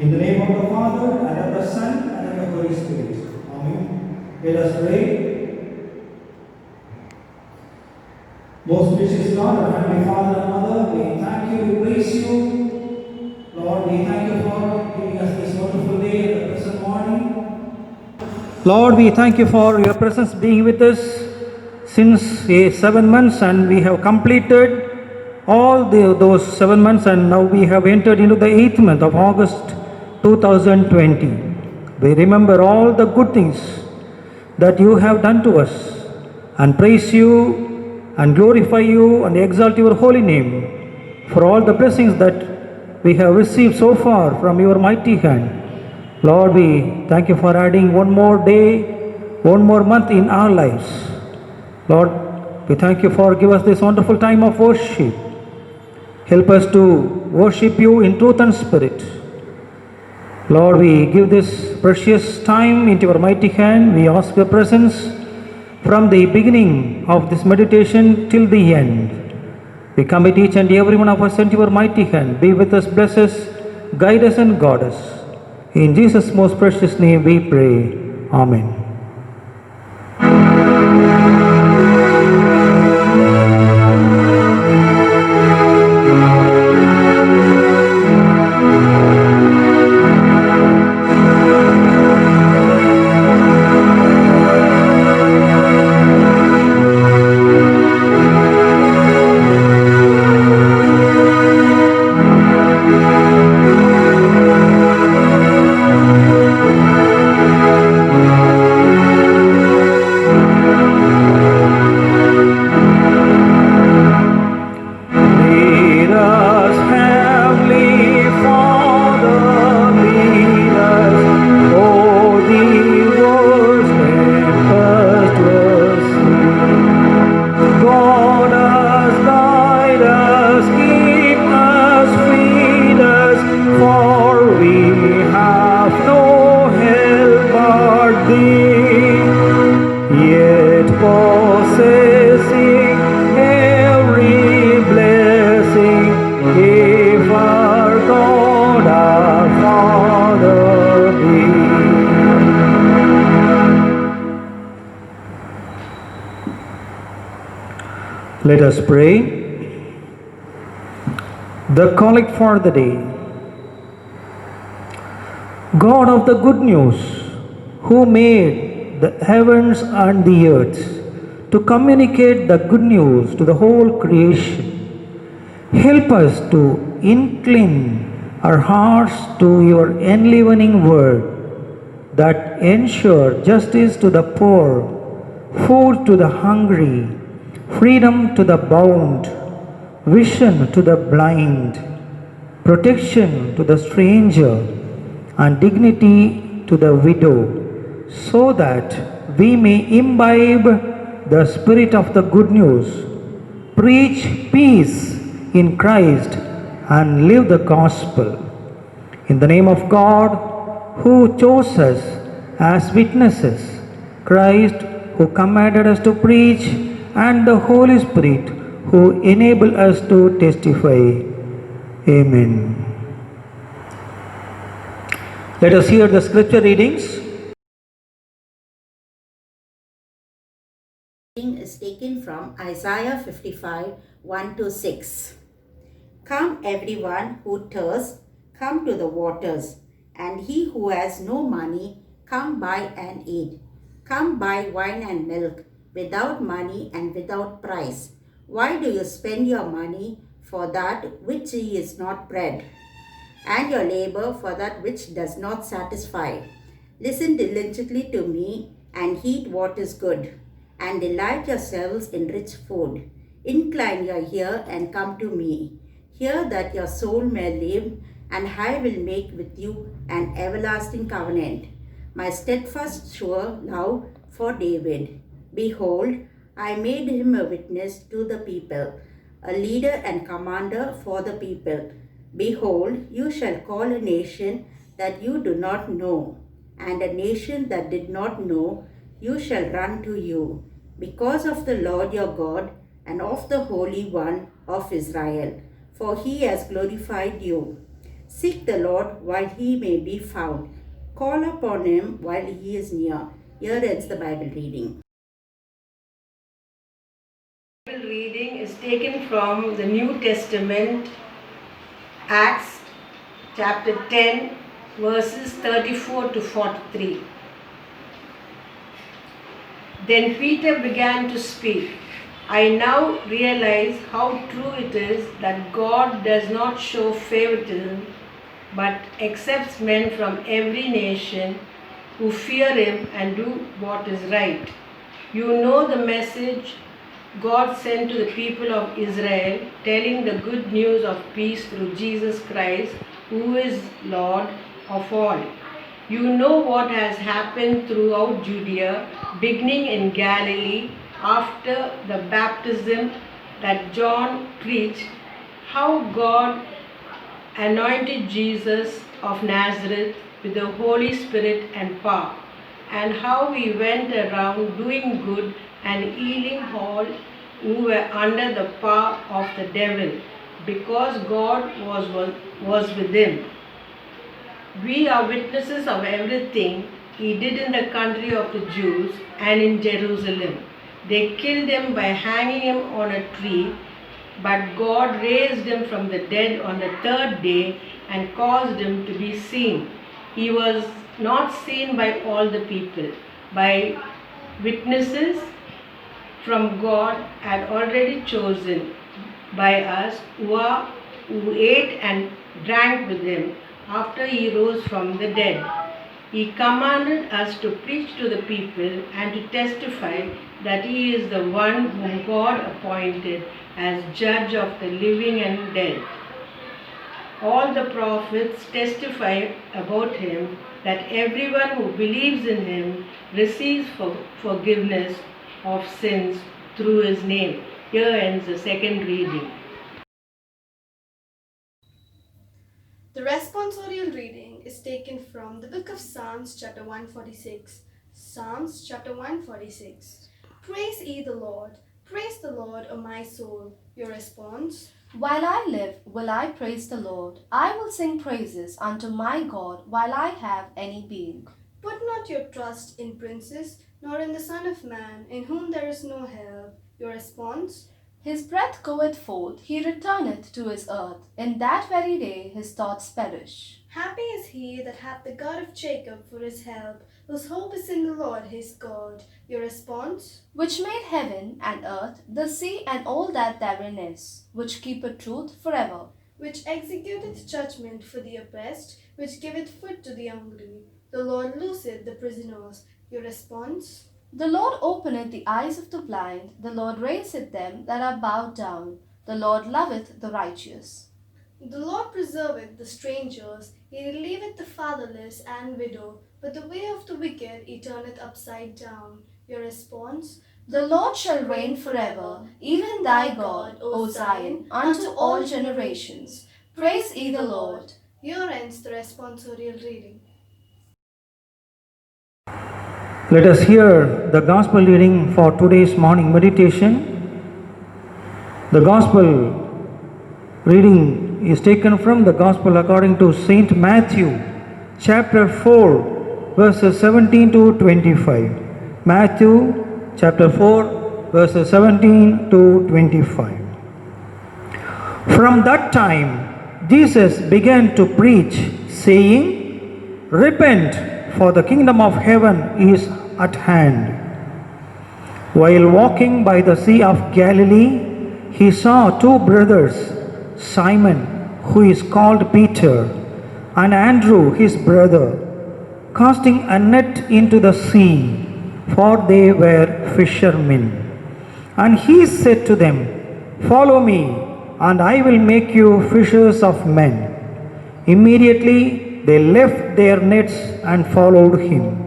In the name of the Father, and of the Son, and of the Holy Spirit. Amen. Let us pray. Most gracious God, our Heavenly Father and Mother, we thank you, we praise you. Lord, we thank you for giving us this wonderful day and the present morning. Lord, we thank you for your presence being with us since 7 months, and we have completed all those 7 months, and now we have entered into the 8th month of August 2020. We remember all the good things that you have done to us and praise you and glorify you and exalt your holy name for all the blessings that we have received so far from your mighty hand. Lord, we thank you for adding one more day, one more month in our lives. Lord, we thank you for giving us this wonderful time of worship. Help us to worship you in truth and spirit. Lord, we give this precious time into your mighty hand. We ask your presence from the beginning of this meditation till the end. We commit each and every one of us into your mighty hand. Be with us, bless us, guide us and guard us. In Jesus' most precious name we pray. Amen. Let us pray. The collect for the day. God of the good news, who made the heavens and the earth to communicate the good news to the whole creation, help us to incline our hearts to your enlivening word that ensure justice to the poor, food to the hungry, freedom to the bound, vision to the blind, protection to the stranger, and dignity to the widow, so that we may imbibe the spirit of the good news, preach peace in Christ, and live the gospel. In the name of God, who chose us as witnesses, Christ, who commanded us to preach, and the Holy Spirit, who enable us to testify. Amen. Let us hear the scripture readings. Is taken from Isaiah 55, 1-6. Come, everyone who thirsts, come to the waters, and he who has no money, come buy and eat. Come buy wine and milk, without money and without price. Why do you spend your money for that which is not bread, and your labor for that which does not satisfy? Listen diligently to me, and heed what is good, and delight yourselves in rich food. Incline your ear and come to me. Hear that your soul may live, and I will make with you an everlasting covenant. My steadfast sure love for David. Behold, I made him a witness to the people, a leader and commander for the people. Behold, you shall call a nation that you do not know, and a nation that did not know, you shall run to you, because of the Lord your God and of the Holy One of Israel, for he has glorified you. Seek the Lord while he may be found. Call upon him while he is near. Here ends the Bible reading. The Bible reading is taken from the New Testament, Acts chapter 10, verses 34 to 43. Then Peter began to speak. I now realize how true it is that God does not show favoritism but accepts men from every nation who fear him and do what is right. You know the message God sent to the people of Israel, telling the good news of peace through Jesus Christ, who is Lord of all. You know what has happened throughout Judea, beginning in Galilee after the baptism that John preached, how God anointed Jesus of Nazareth with the Holy Spirit and power, and how he went around doing good and healing all who were under the power of the devil, because God was with him. We are witnesses of everything he did in the country of the Jews and in Jerusalem. They killed him by hanging him on a tree, but God raised him from the dead on the third day and caused him to be seen. He was not seen by all the people, by witnesses from God had already chosen, by us who ate and drank with him after he rose from the dead. He commanded us to preach to the people and to testify that he is the one whom God appointed as judge of the living and dead. All the prophets testify about him that everyone who believes in him receives forgiveness of sins through his name. Here ends the second reading. The responsorial reading is taken from the book of Psalms chapter 146. Psalms chapter 146. Praise ye the Lord. Praise the Lord, O my soul. Your response? While I live, will I praise the Lord. I will sing praises unto my God while I have any being. Put not your trust in princes, nor in the Son of Man, in whom there is no help. Your response? His breath goeth forth, he returneth to his earth. In that very day his thoughts perish. Happy is he that hath the God of Jacob for his help, whose hope is in the Lord his God. Your response? Which made heaven and earth, the sea and all that therein is, which keepeth truth forever. Which executeth judgment for the oppressed, which giveth food to the hungry. The Lord looseth the prisoners. Your response? The Lord openeth the eyes of the blind, the Lord raiseth them that are bowed down. The Lord loveth the righteous. The Lord preserveth the strangers, he relieveth the fatherless and widow, but the way of the wicked he turneth upside down. Your response? The Lord shall reign forever, even thy God, O Zion, unto all generations. Praise ye the Lord. Here ends the responsorial reading. Let us hear the gospel reading for today's morning meditation. The gospel reading is taken from the gospel according to Saint Matthew, chapter 4, verses 17 to 25. Matthew, chapter 4, verses 17 to 25. From that time, Jesus began to preach, saying, Repent, for the kingdom of heaven is at hand. While walking by the Sea of Galilee, he saw two brothers, Simon, who is called Peter, and Andrew his brother, casting a net into the sea, for they were fishermen. And he said to them, Follow me, and I will make you fishers of men. Immediately they left their nets and followed him.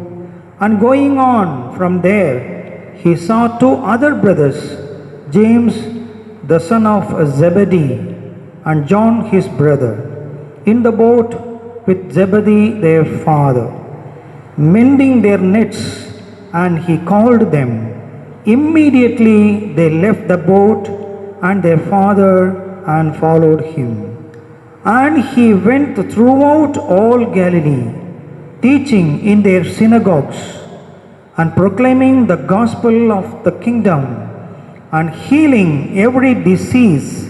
And going on from there, he saw two other brothers, James the son of Zebedee, and John his brother, in the boat with Zebedee their father, mending their nets, and he called them. Immediately they left the boat and their father and followed him. And he went throughout all Galilee, teaching in their synagogues and proclaiming the gospel of the kingdom and healing every disease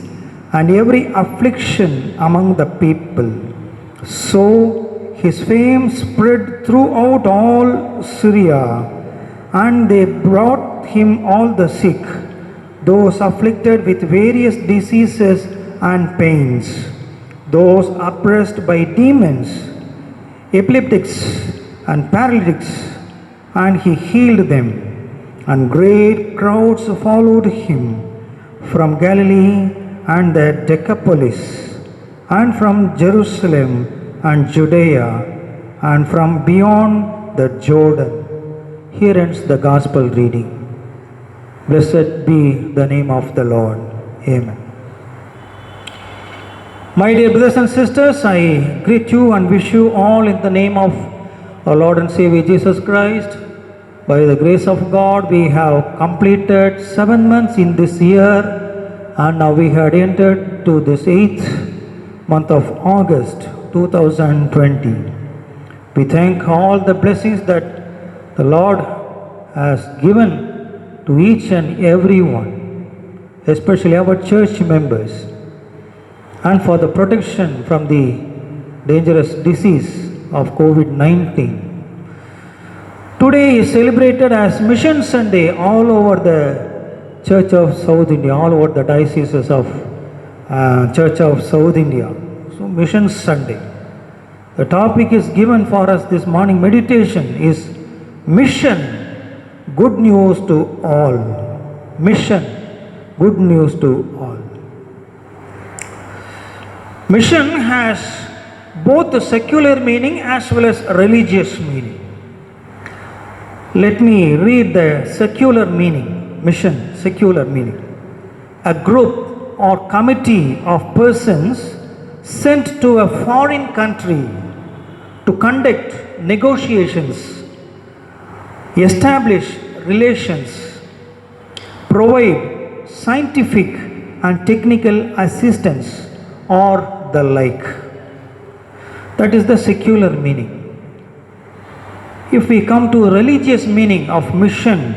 and every affliction among the people. So his fame spread throughout all Syria, and they brought him all the sick, those afflicted with various diseases and pains, those oppressed by demons, epileptics and paralytics, and he healed them. And great crowds followed him from Galilee and the Decapolis, and from Jerusalem and Judea, and from beyond the Jordan. Here ends the gospel reading. Blessed be the name of the Lord. Amen. My dear brothers and sisters, I greet you and wish you all in the name of our Lord and Savior Jesus Christ. By the grace of God, we have completed 7 months in this year, and now we had entered to this 8th month of August 2020. We thank all the blessings that the Lord has given to each and every one, especially our church members, and for the protection from the dangerous disease of COVID-19. Today is celebrated as Mission Sunday all over the Church of South India, all over the dioceses of Church of South India. So Mission Sunday. The topic is given for us this morning meditation is Mission, good news to all. Mission, good news to all. Mission has both a secular meaning as well as religious meaning. Let me read the secular meaning. Mission, secular meaning. A group or committee of persons sent to a foreign country to conduct negotiations, establish relations, provide scientific and technical assistance, or the like. That is the secular meaning. If we come to religious meaning of mission,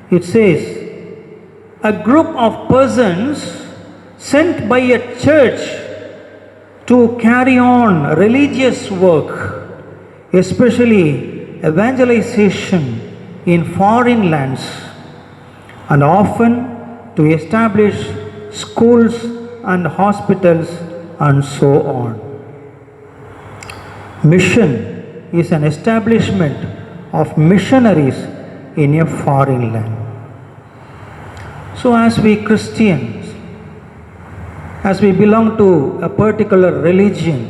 it says a group of persons sent by a church to carry on religious work, especially evangelization in foreign lands, and often to establish schools and hospitals and so on. Mission is an establishment of missionaries in a foreign land. So as we Christians, as we belong to a particular religion,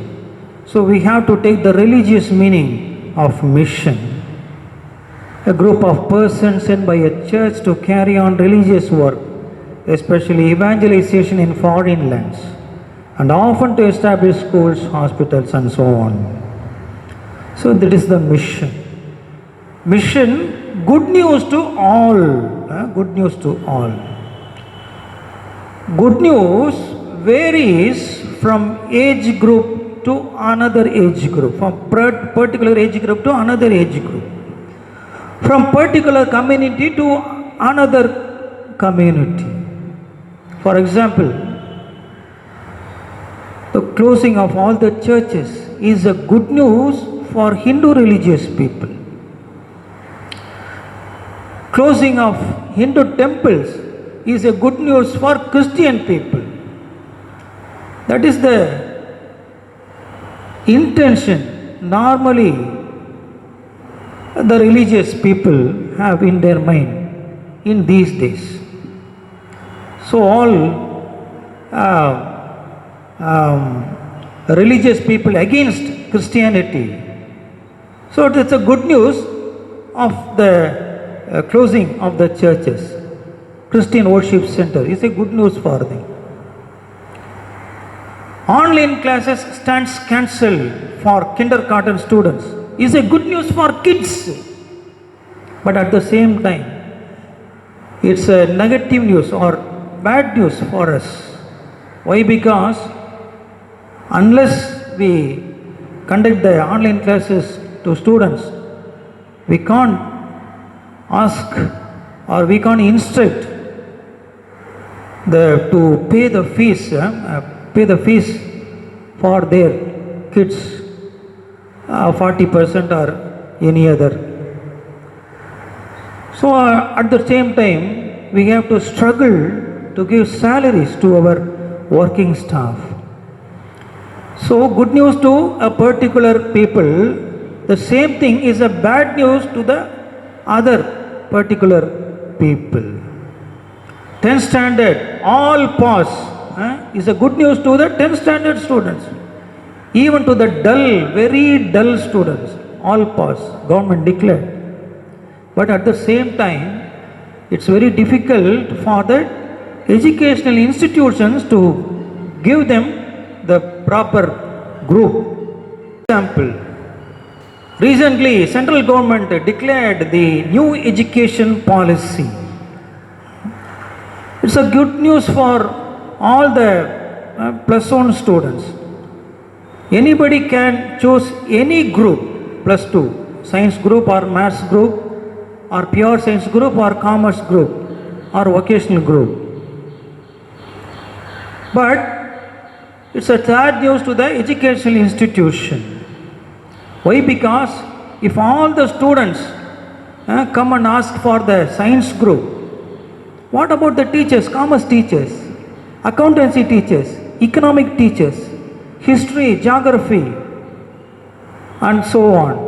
so we have to take the religious meaning of mission. A group of persons sent by a church to carry on religious work, especially evangelization in foreign lands, and often to establish schools, hospitals, and so on. So that is the mission. Mission, good news to all. Good news to all. Good news varies from age group to another age group, from particular age group to another age group, from particular community to another community. For example, the closing of all the churches is a good news for Hindu religious people. Closing of Hindu temples is a good news for Christian people. That is the intention normally the religious people have in their mind in these days. So all religious people against Christianity. So it's a good news of the closing of the churches. Christian Worship Center is a good news for them. Online classes stands cancelled for kindergarten students is a good news for kids. But at the same time, it's a negative news or bad news for us. Why? Because Unless we conduct the online classes to students, we can't ask or we can't instruct to pay the fees for their kids, 40% or any other. So at the same time, we have to struggle to give salaries to our working staff. So good news to a particular people, the same thing is a bad news to the other particular people. 10th standard, all pass, is a good news to the 10th standard students. Even to the dull, very dull students, all pass, government declared. But at the same time, it's very difficult for the educational institutions to give them the proper group. Example, recently central government declared the new education policy. It's a good news for all the plus one students. Anybody can choose any group, plus two, science group or maths group or pure science group or commerce group or vocational group. But it's a sad news to the educational institution. Why? Because if all the students come and ask for the science group, what about the teachers, commerce teachers, accountancy teachers, economic teachers, history, geography, and so on?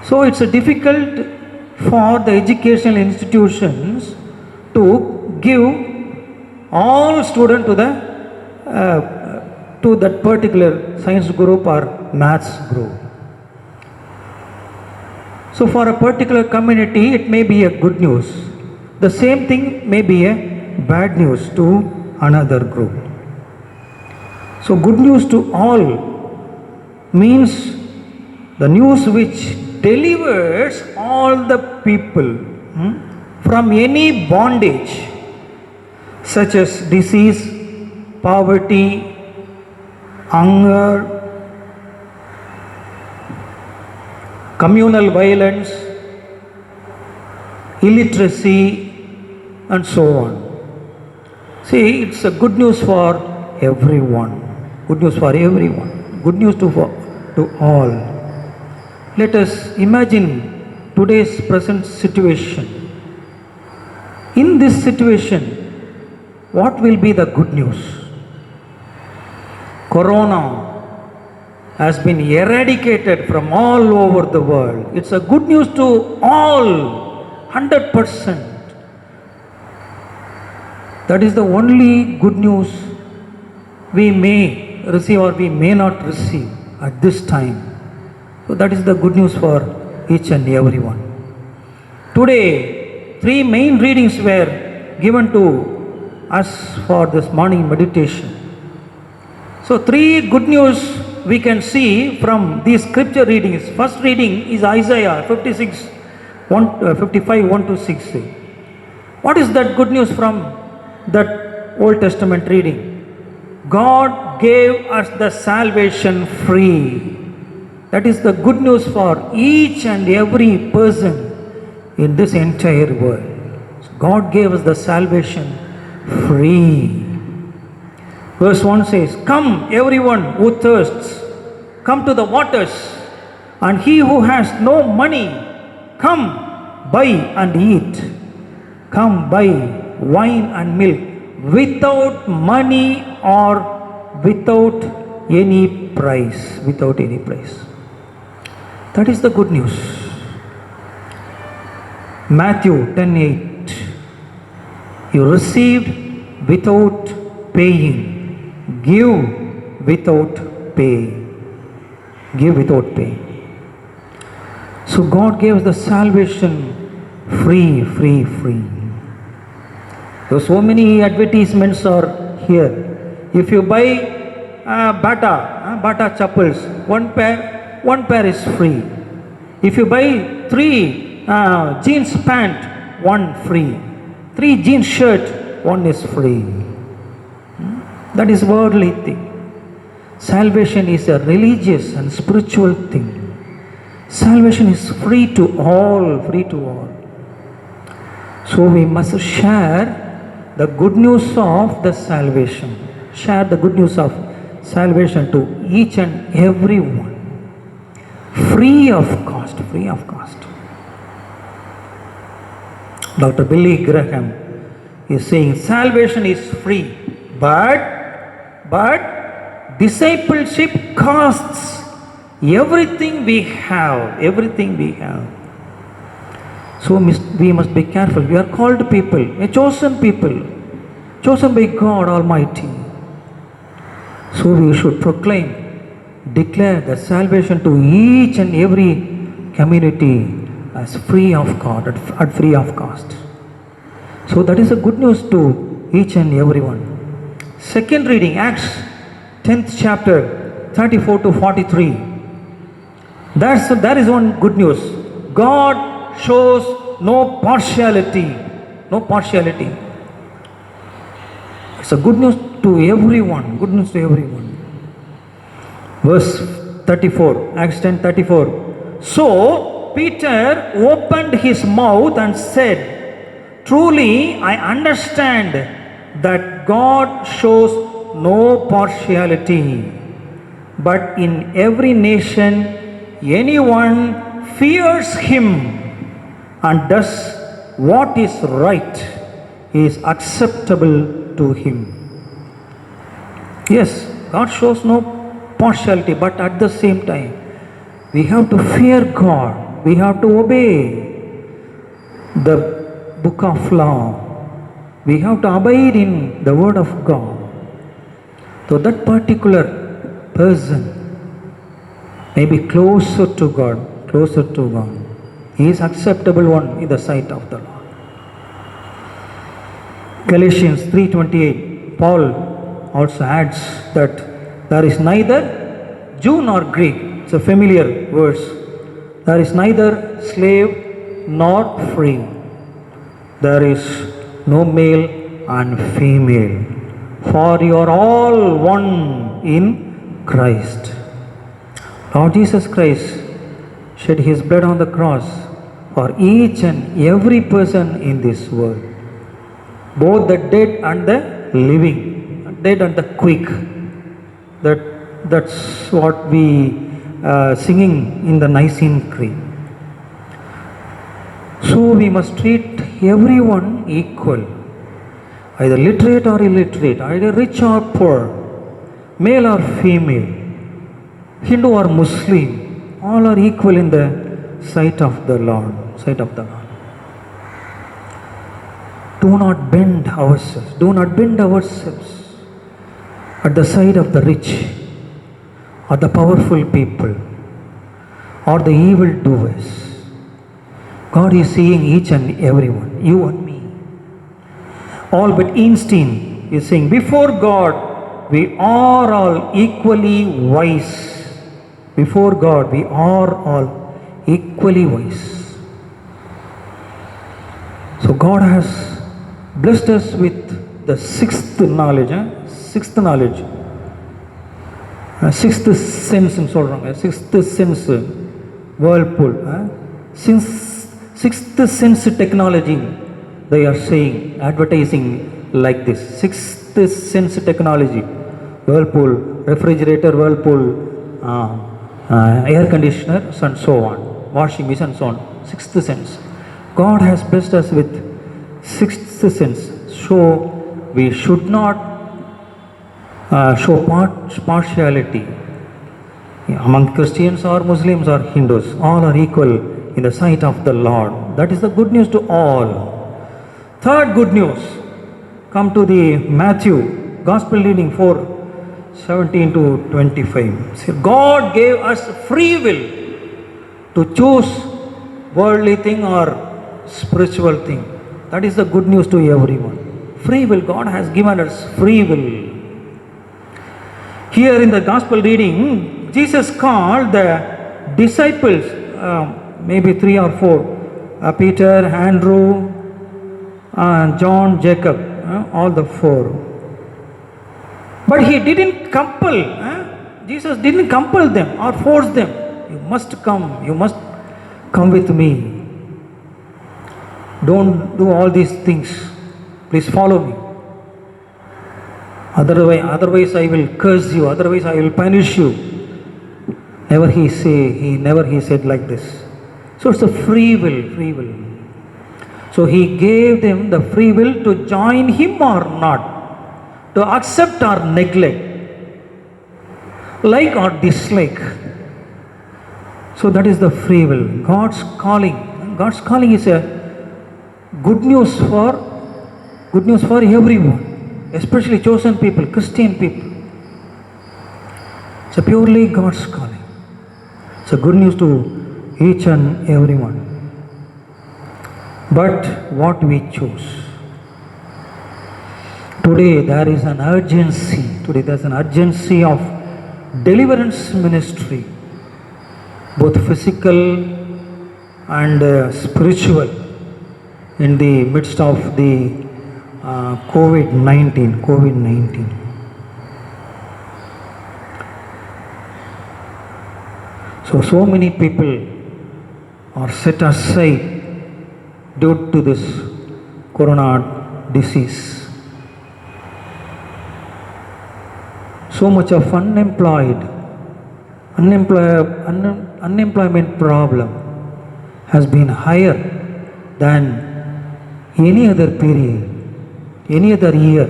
So it's difficult for the educational institutions to give all students to that particular science group or maths group. So for a particular community, it may be a good news. The same thing may be a bad news to another group. So good news to all means the news which delivers all the people from any bondage such as disease, poverty, hunger, communal violence, illiteracy, and so on. See, it's a good news for everyone. Good news for everyone. Good news to all. Let us imagine today's present situation. In this situation, what will be the good news? Corona has been eradicated from all over the world. It's a good news to all, 100%. That is the only good news we may receive or we may not receive at this time. So that is the good news for each and everyone. Today, 3 main readings were given to us for this morning meditation. So 3 good news we can see from these scripture readings. First reading is Isaiah 55, 1 to 6. What is that good news from that Old Testament reading? God gave us the salvation free. That is the good news for each and every person in this entire world. God gave us the salvation free. Verse 1 says, "Come, everyone who thirsts, come to the waters, and he who has no money, come, buy and eat. Come, buy wine and milk without money or without any price." Without any price. That is the good news. Matthew 10:8. You received without paying. Give without pay. Give without pay. So God gave us the salvation free. There are so many advertisements are here. If you buy Bata chappals, one pair is free. If you buy 3 jeans pant, 1 free. 3 jeans shirt, 1 is free. That is worldly thing. Salvation is a religious and spiritual thing. Salvation is free to all, free to all. So we must share the good news of the salvation. Share the good news of salvation to each and every one. Free of cost, free of cost. Dr. Billy Graham is saying salvation is free, but discipleship costs everything we have, everything we have. So we must be careful. We are called people, a chosen people, chosen by God Almighty. So we should proclaim, declare the salvation to each and every community as free of God, at free of cost. So that is a good news to each and everyone. Second reading, Acts 10th chapter, 34 to 43. There is one good news. God shows no partiality. No partiality. It's a good news to everyone. Good news to everyone. Verse 34, Acts 10:34. So Peter opened his mouth and said, truly I understand that God shows no partiality, but in every nation anyone fears him and does what is right is acceptable to him. Yes, God shows no partiality, but at the same time, we have to fear God. We have to obey the book of law. We have to abide in the word of God. So that particular person may be closer to God, closer to God. He is acceptable one in the sight of the Lord. Galatians 3:28, Paul also adds that there is neither Jew nor Greek. It's a familiar verse. There is neither slave nor free. There is no male and female. For you are all one in Christ. Lord Jesus Christ shed his blood on the cross for each and every person in this world. Both the dead and the living, dead and the quick. That's what we singing in the Nicene Creed. So we must treat everyone equal, either literate or illiterate, either rich or poor, male or female, Hindu or Muslim, all are equal in the sight of the Lord, sight of the Lord. Do not bend ourselves at the side of the rich or the powerful people or the evil doers. God is seeing each and everyone, you and me. Albert Einstein is saying, before God, we are all equally wise. Before God, we are all equally wise. So God has blessed us with the sixth knowledge. Sixth knowledge. Sixth sense, sixth sense, whirlpool. Sixth sense technology, they are saying, advertising like this. Sixth sense technology, whirlpool, refrigerator, whirlpool, air conditioners and so on, washing machine and so on. Sixth sense. God has blessed us with sixth sense. So we should not show partiality among Christians or Muslims or Hindus. All are equal in the sight of the Lord. That is the good news to all. Third good news, come to the Matthew Gospel reading 4:17 to 25. See, God gave us free will to choose worldly thing or spiritual thing. That is the good news to everyone. Free will. God has given us free will. Here in the Gospel reading, Jesus called the disciples, maybe 3 or 4, Peter, Andrew, John, Jacob, all the 4. But he didn't compel. Jesus didn't compel them or force them. You must come. You must come with me. Don't do all these things. Please follow me. Otherwise I will curse you. Otherwise I will punish you. Never he said like this. So it's a free will. So he gave them the free will to join him or not, to accept or neglect, like or dislike. So that is the free will. God's calling is a good news for everyone, especially chosen people, Christian people. It's a purely God's calling. It's a good news to each and everyone. But what we choose. Today there's an urgency of deliverance ministry, both physical and spiritual, in the midst of the COVID-19. So many people are set aside due to this corona disease. So much of unemployment problem has been higher than any other period, any other year.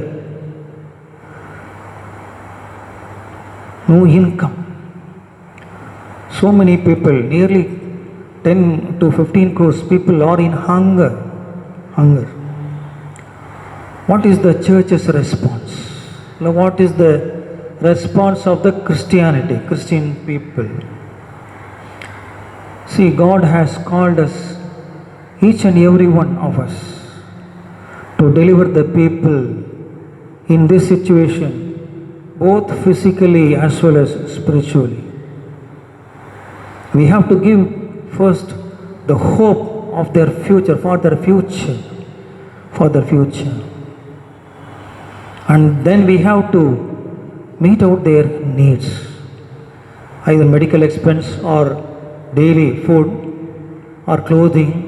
No income. So many people, nearly 10 to 15 crores people are in hunger. What is the church's response? What is the response of the Christian people? See, God has called us, each and every one of us, to deliver the people in this situation, both physically as well as spiritually. We have to give first the hope of their future, for their future. And then we have to meet out their needs, either medical expense or daily food or clothing,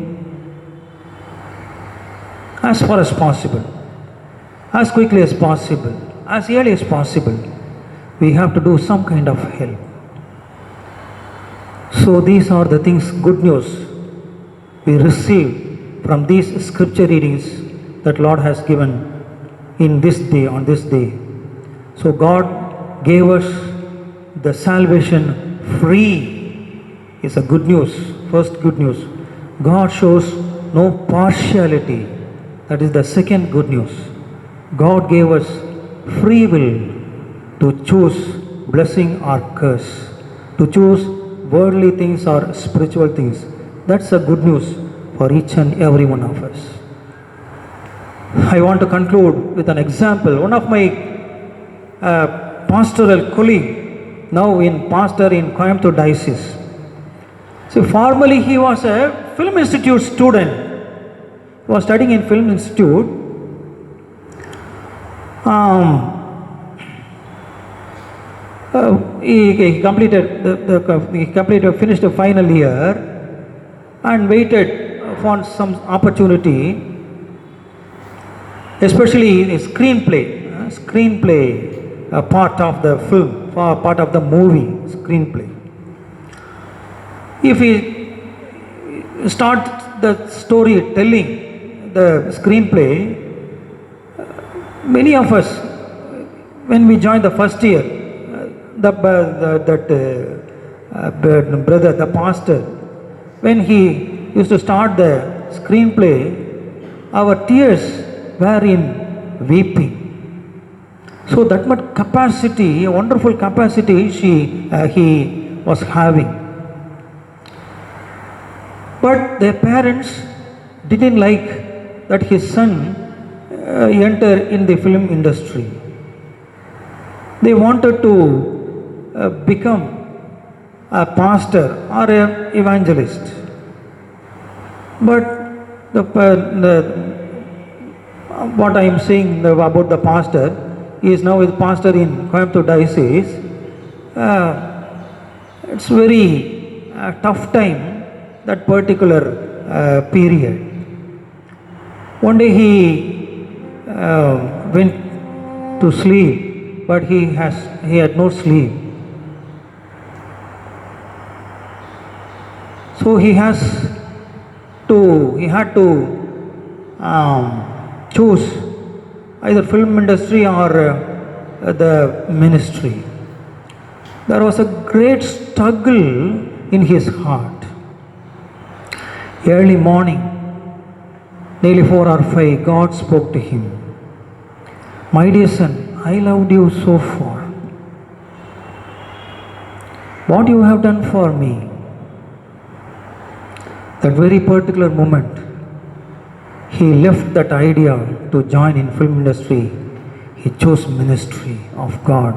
as far as possible, as quickly as possible, as early as possible. We have to do some kind of help. So these are the things, good news we receive from these scripture readings that Lord has given in this day, on this day. So God gave us the salvation free. Is a good news. First good news. God shows no partiality. That is the second good news. God gave us free will to choose blessing or curse, to choose worldly things or spiritual things. That's a good news for each and every one of us. I want to conclude with an example. One of my pastoral colleague, now pastor in Coimbatore Diocese. So formerly he was a film institute student. He was studying in film institute. He finished the final year and waited for some opportunity, especially a screenplay part of the film, part of the movie screenplay. If he start the story telling the screenplay, many of us, when we joined the first year, brother, the pastor, when he used to start the screenplay, our tears were in weeping. So that much capacity, a wonderful capacity he was having. But their parents didn't like that his son enter in the film industry. They wanted to become a pastor or an evangelist. But what I am saying about the pastor, he is now with pastor in Coimbatore Diocese. It's very tough time, that particular period. One day he went to sleep, but he had no sleep. So he had to choose either film industry or the ministry. There was a great struggle in his heart. Early morning, nearly 4 or 5, God spoke to him. My dear son, I loved you so far. What you have done for me. That very particular moment, he left that idea to join in film industry. He chose ministry of God.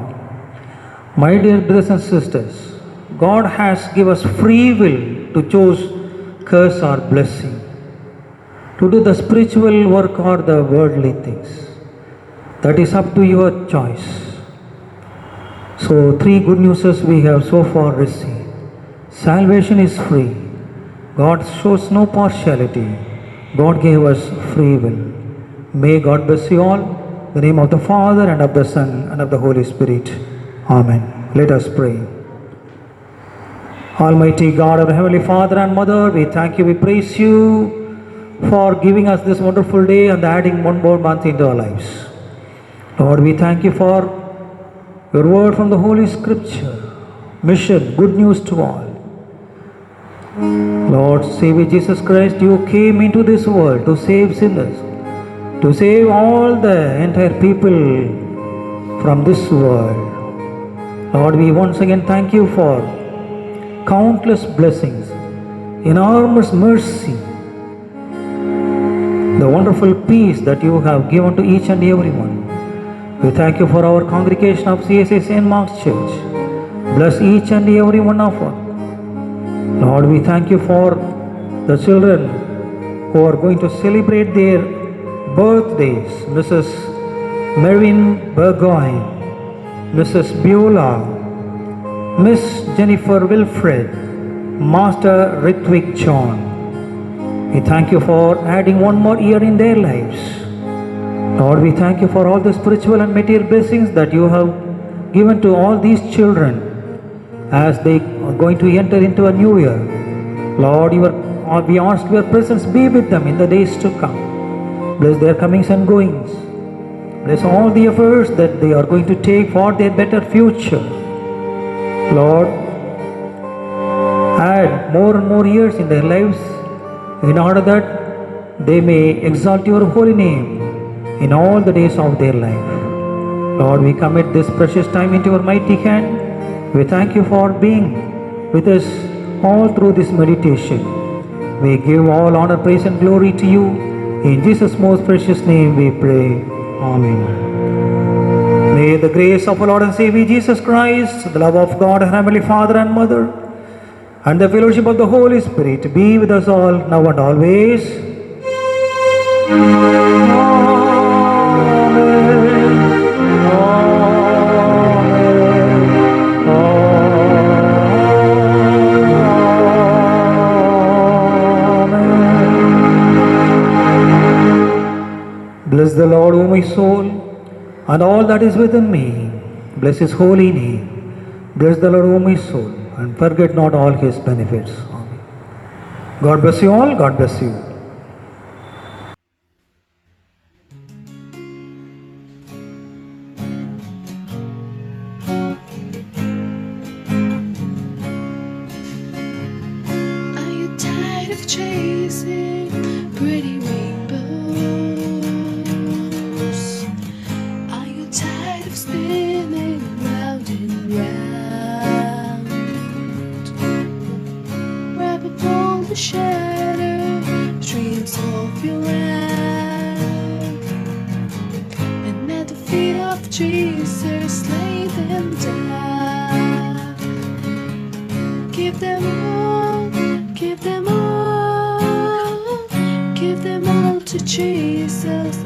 My dear brothers and sisters, God has given us free will to choose curse or blessing, to do the spiritual work or the worldly things. That is up to your choice. So 3 good newses we have so far received. Salvation is free. God shows no partiality. God gave us free will. May God bless you all. In the name of the Father and of the Son and of the Holy Spirit. Amen. Let us pray. Almighty God, our Heavenly Father and Mother, we thank you, we praise you for giving us this wonderful day and adding one more month into our lives. Lord, we thank you for your word from the Holy Scripture. Mission, good news to all. Lord, Savior Jesus Christ, you came into this world to save sinners, to save all the entire people from this world. Lord, we once again thank you for countless blessings, enormous mercy, the wonderful peace that you have given to each and every one. We thank you for our congregation of CSA St. Mark's Church. Bless each and every one of us. Lord, we thank you for the children who are going to celebrate their birthdays. Mrs. Mervyn Burgoyne, Mrs. Beulah, Miss Jennifer Wilfred, Master Ritwik John. We thank you for adding one more year in their lives. Lord, we thank you for all the spiritual and material blessings that you have given to all these children as they are going to enter into a new year. Lord, we ask your presence be with them in the days to come. Bless their comings and goings. Bless all the efforts that they are going to take for their better future. Lord, add more and more years in their lives in order that they may exalt your holy name in all the days of their life. Lord, we commit this precious time into your mighty hand. We thank you for being with us all through this meditation. We give all honor, praise and glory to you. In Jesus' most precious name we pray. Amen. May the grace of our Lord and Savior Jesus Christ, the love of God, our Heavenly Father and Mother, and the fellowship of the Holy Spirit be with us all now and always. Bless the Lord, O my soul, and all that is within me. Bless his holy name. Bless the Lord, O my soul, and forget not all his benefits. Amen. God bless you all. God bless you. Are you tired of chasing pretty rainbows? Are you tired of spinning round and round? Wrap up all the shattered dreams of your life, and at the feet of Jesus lay them down. Give them all, give them all, give them all to Jesus.